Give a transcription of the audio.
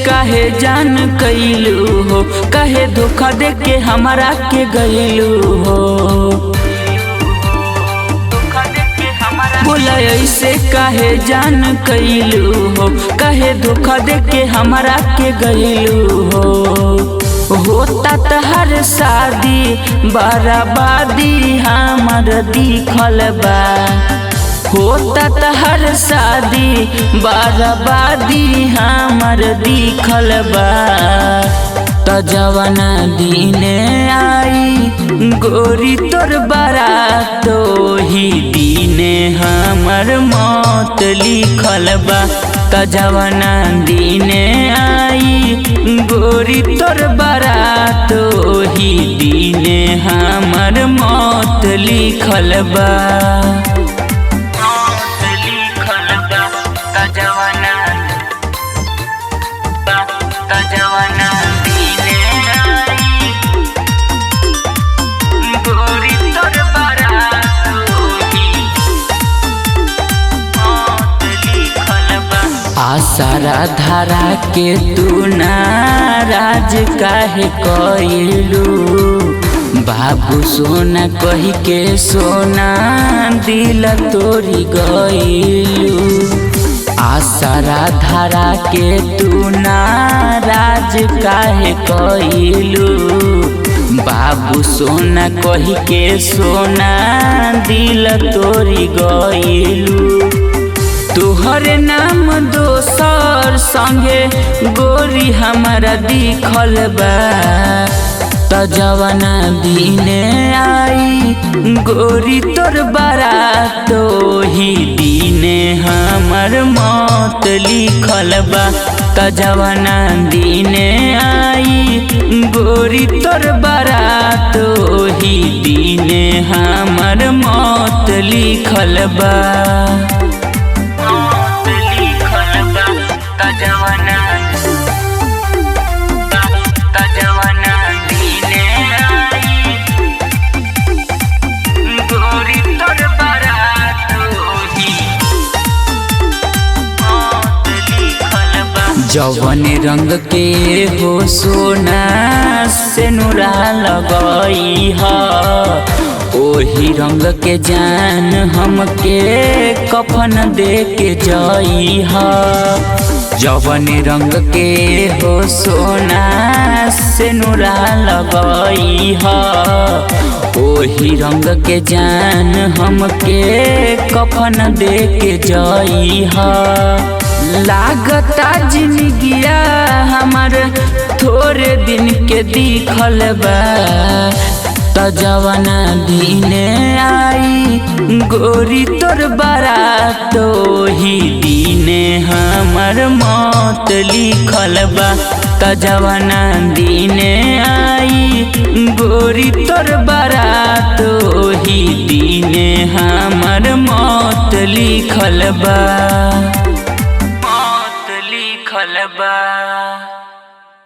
काहे जान कैलू हो, काहे धोखा दे के हमरा के गैलू हो। बोला ऐसे काहे जान कैलू हो, काहे धोखा दे के हमरा के गैलू हो। होता तहर शादी बराबादी हमर दिखल बा, होता तहर शादी बराबादी हमर दिखल बा। त जवाना दिने आई गोरी तोर बारात, ही दिने हमर मौत लिखल बा। त जवाना दिने आई गोरी तोर बारात, ही दिने हमर मौत लिखल बा। आसारा धारा के तू नाराज काहे कइलू, बाबू सोना कही के सोना दिल तोरी गइलू। आसारा धारा के तू नाराज काहे कइलू, बाबू सोना कही के सोना दिल तोरी गइलू। तुहरे नाम दोसर संगे गोरी हमारा दिखल बा। त जवाना दिने आई गोरी तोर बारात, ही दिने हमर मौत लिखल बा। त जवाना दिने आई गोरी तोर बारात, ही दिने हमर मौत लिखल बा। जवन रंग के हो सोना से नुरा लगई ह, ओही रंग के जान हमके कफन दे के जई ह। जवन रंग के हो सोना से नुरा लगई ह, ओही रंग के जान हमके कफन दे के जई ह। लागता जिंदगिया हमार थोड़े दिन के दिखल बा। त जवाना दिने आई गोरी तोर बारात, ही दिने हमर मौत लिखल बा। त जवाना दिने आई गोरी तोर बारात, ही दिने हमर मौत लिखल बा।